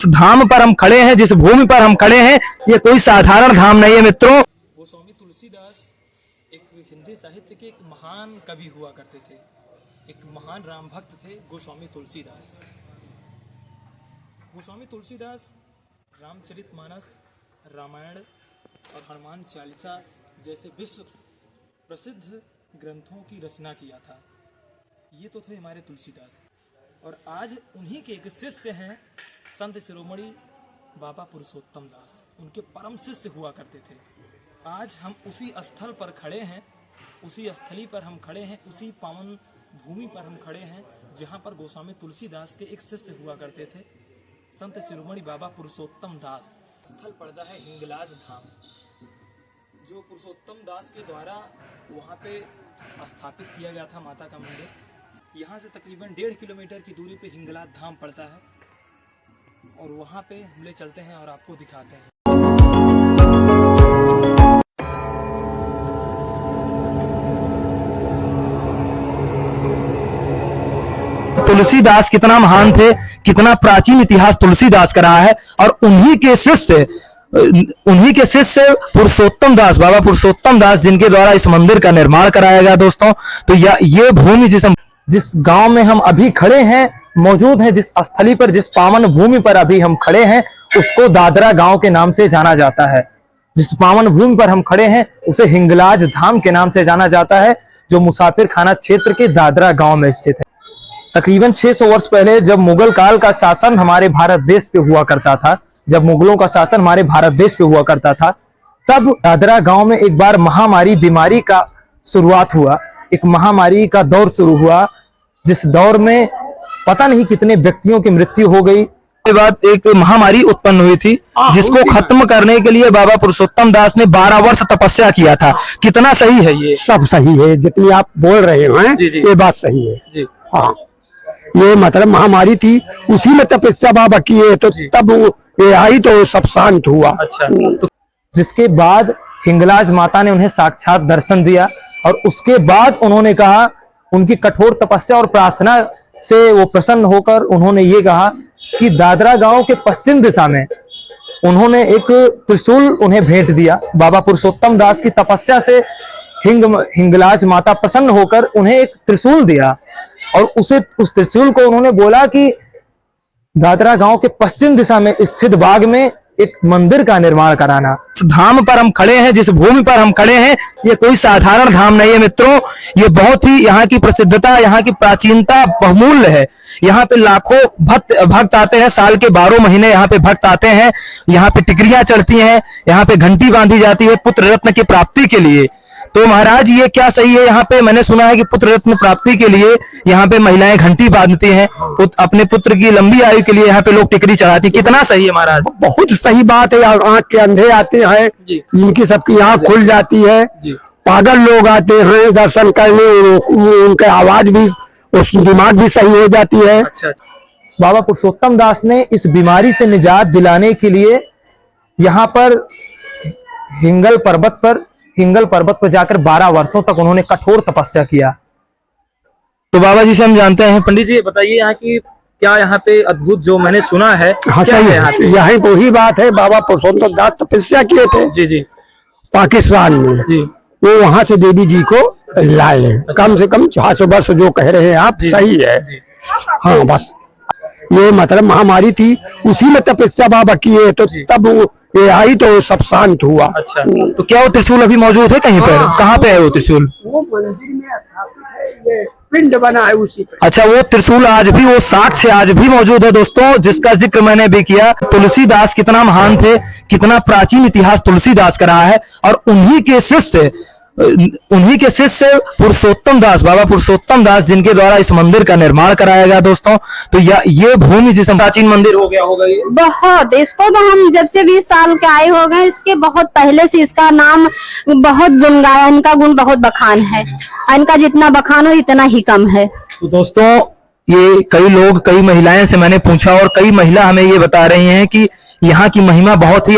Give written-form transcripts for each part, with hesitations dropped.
धाम पर हम खड़े हैं, जिस भूमि पर हम खड़े हैं, ये कोई साधारण धाम नहीं है मित्रों। गोस्वामी तुलसीदास एक हिंदी साहित्य के एक महान कवि हुआ करते थे, एक महान राम भक्त थे गोस्वामी तुलसीदास। गोस्वामी तुलसीदास रामचरितमानस, रामायण और हनुमान चालीसा जैसे विश्व प्रसिद्ध ग्रंथों की रचना किया था। ये तो थे हमारे तुलसीदास, और आज उन्हीं के एक शिष्य हैं संत शिरोमणि बाबा पुरुषोत्तम दास। उनके परम शिष्य हुआ करते थे। आज हम उसी स्थल पर खड़े हैं, उसी स्थली पर हम खड़े हैं, उसी पावन भूमि पर हम खड़े हैं जहाँ पर गोस्वामी तुलसीदास के एक शिष्य हुआ करते थे, संत शिरोमणि बाबा पुरुषोत्तम दास। स्थल पड़ता है हिंगलाज धाम, जो पुरुषोत्तम दास के द्वारा वहाँ पे स्थापित किया गया था माता का मंदिर। यहाँ से तकरीबन 1.5 किलोमीटर की दूरी पे हिंगलाज धाम पड़ता है, और वहाँ पे हम ले चलते हैं और आपको दिखाते हैं। तुलसीदास कितना महान थे, कितना प्राचीन इतिहास तुलसीदास का रहा है, और उन्हीं के शिष्य पुरुषोत्तम दास, बाबा पुरुषोत्तम दास, जिनके द्वारा इस मंदिर का निर्माण कराया गया दोस्तों। तो ये भूमि जिस गांव में हम अभी खड़े हैं, मौजूद है, जिस स्थली पर, जिस पावन भूमि पर अभी हम खड़े हैं, उसको दादरा गांव के नाम से जाना जाता है। जिस पावन भूमि पर हम खड़े हैं उसे हिंगलाज धाम के नाम से जाना जाता है, जो मुसाफिर खाना क्षेत्र के दादरा गांव में स्थित है। तकरीबन 600 वर्ष पहले जब मुगल काल का शासन हमारे भारत देश पे हुआ करता था, जब मुगलों का शासन हमारे भारत देश पे हुआ करता था, तब दादरा गांव में एक बार महामारी बीमारी का शुरुआत हुआ। एक महामारी का दौर शुरू हुआ, जिस दौर में पता नहीं कितने व्यक्तियों की मृत्यु हो गई। के बाद एक महामारी उत्पन्न हुई थी, जिसको खत्म करने के लिए बाबा पुरुषोत्तम दास ने 12 वर्ष तपस्या किया था। कितना सही है ये? सब सही है, जितनी आप बोल रहे हैं ये बात सही है जी। हाँ, ये मतलब महामारी थी, उसी में तपस्या बाबा किए, तो तब ये आई तो सब शांत हुआ। अच्छा, तो जिसके बाद हिंगलाज माता ने उन्हें साक्षात दर्शन दिया, और उसके बाद उन्होंने कहा, उनकी कठोर तपस्या और प्रार्थना से वो प्रसन्न होकर उन्होंने ये कहा कि दादरा गांव के पश्चिम दिशा में उन्होंने एक त्रिशूल उन्हें भेंट दिया। बाबा पुरुषोत्तम दास की तपस्या से हिंगलाज माता प्रसन्न होकर उन्हें एक त्रिशूल दिया, और उस त्रिशूल को उन्होंने बोला कि दादरा गांव के पश्चिम दिशा में स्थित बाग में एक मंदिर का निर्माण कराना। धाम पर हम खड़े हैं, जिस भूमि पर हम खड़े हैं, ये कोई साधारण धाम नहीं है मित्रों। ये बहुत ही यहाँ की प्रसिद्धता, यहाँ की प्राचीनता बहुमूल्य है। यहाँ पे लाखों भक्त आते हैं, साल के 12 महीने यहाँ पे भक्त आते हैं। यहाँ पे टिकरियां चढ़ती हैं, यहाँ पे घंटी बांधी जाती है पुत्र रत्न की प्राप्ति के लिए। तो महाराज ये क्या सही है? यहाँ पे मैंने सुना है कि पुत्र रत्न प्राप्ति के लिए यहाँ पे महिलाएं घंटी बांधती हैं, अपने पुत्र की लंबी आयु के लिए यहाँ पे लोग टिकरी चढ़ाती। कितना सही है महाराज? बहुत सही बात है। आंख के अंधे आते हैं, जिनकी सबकी आंख खुल जाती है, पागल लोग आते हैं दर्शन करने, उनके आवाज भी, उस दिमाग भी सही हो जाती है। अच्छा। बाबा पुरुषोत्तम दास ने इस बीमारी से निजात दिलाने के लिए यहाँ पर हिंगल पर्वत पर जाकर 12 वर्षों तक उन्होंने कठोर तपस्या किया। तो बाबा जी से हम जानते हैं। पंडित जी बताइए, यहाँ की क्या यहाँ पे अद्भुत जो मैंने सुना है? हाँ, क्या है यहाँ पे? यही वही बात है। बाबा पुरुषोत्तम दास तपस्या किए थे जी जी पाकिस्तान में जी। वो वहां से देवी जी को लाए। कम से कम 600 वर्ष जो कह रहे हैं आप, सही है जी। हाँ, बस ये मतलब महामारी थी, उसी में तपस्या बाबा किए, तो तब ये आई तो सब शांत हुआ। अच्छा, तो क्या वो त्रिशूल अभी मौजूद है कहीं पर? कहाँ पे है वो त्रिशूल? वो मंदिर में स्थापित है, ये पिंड बना है उसी पे। अच्छा, वो त्रिशूल आज भी, वो साक्ष्य आज भी मौजूद है दोस्तों, जिसका जिक्र मैंने भी किया। तुलसीदास कितना महान थे, कितना प्राचीन इतिहास तुलसीदास का रहा है, और उन्हीं के शिष्य पुरुषोत्तम दास, बाबा पुरुषोत्तम दास, जिनके द्वारा इस मंदिर का निर्माण कराया गया दोस्तों। तो ये भूमि जिस प्राचीन मंदिर हो गया होगा ये बहुत, इसको तो हम जब से 20 साल के आए हो गए, इसके बहुत पहले से इसका नाम बहुत गुण गाया, इनका गुण बहुत बखान है, इनका जितना बखान हो इतना ही कम है। तो दोस्तों, ये कई महिलाएं से मैंने पूछा, और कई महिला हमें ये बता रही हैं कि यहाँ की महिमा बहुत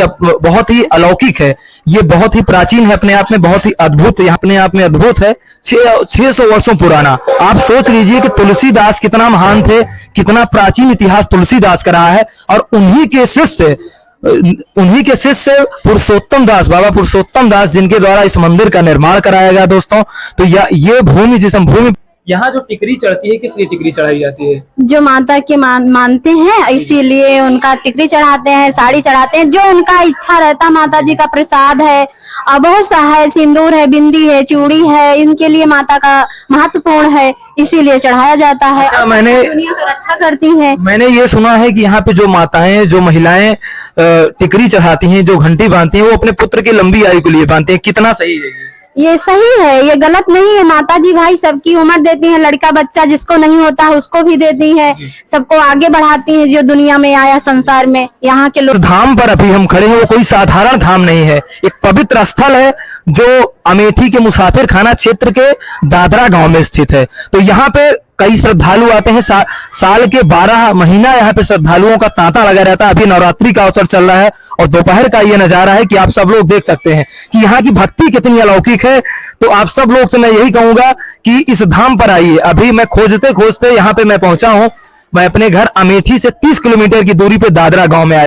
ही अलौकिक है। ये बहुत ही प्राचीन है, अपने आप में बहुत ही अद्भुत, यहाँ अपने आप में अद्भुत है। 600 वर्षों पुराना। आप सोच लीजिए कि तुलसीदास कितना महान थे, कितना प्राचीन इतिहास तुलसीदास का रहा है, और उन्हीं के शिष्य पुरुषोत्तम दास, बाबा पुरुषोत्तम दास, जिनके द्वारा इस मंदिर का निर्माण कराया गया दोस्तों। तो ये भूमि, जिस भूमि, यहाँ जो टिकरी चढ़ती है, किस लिए टिकरी चढ़ाई जाती है? जो माता की मानते हैं, इसीलिए उनका टिकरी चढ़ाते हैं, साड़ी चढ़ाते हैं, जो उनका इच्छा रहता। माता जी का प्रसाद है और बहुत सा है, सिंदूर है, बिंदी है, चूड़ी है, इनके लिए माता का महत्वपूर्ण है, इसीलिए चढ़ाया जाता है। अच्छा, मैंने दुनिया का रक्षा करती है। मैंने ये सुना है कि यहाँ पे जो माताएं, जो महिलाएं टिकरी चढ़ाती हैं, जो घंटी बांधती हैं, वो अपने पुत्र की लंबी आयु के लिए बांधते हैं। कितना सही है ये सही है, ये गलत नहीं है। माता जी भाई सबकी उम्र देती हैं, लड़का बच्चा जिसको नहीं होता है उसको भी देती है, सबको आगे बढ़ाती है जो दुनिया में आया संसार में। यहाँ के लोग धाम पर अभी हम खड़े हैं, वो कोई साधारण धाम नहीं है, एक पवित्र स्थल है जो अमेठी के मुसाफिर खाना क्षेत्र के दादरा गांव में स्थित है। तो यहाँ पे कई श्रद्धालु आते हैं, साल के 12 महीना यहाँ पे श्रद्धालुओं का तांता लगा रहता है। अभी नवरात्रि का अवसर चल रहा है और दोपहर का ये नजारा है कि आप सब लोग देख सकते हैं कि यहाँ की भक्ति कितनी अलौकिक है। तो आप सब लोग से मैं यही कहूंगा कि इस धाम पर आइए। अभी मैं खोजते खोजते यहाँ पे मैं पहुंचा हूँ। मैं अपने घर अमेठी से 30 किलोमीटर की दूरी पे दादरा गांव में आया।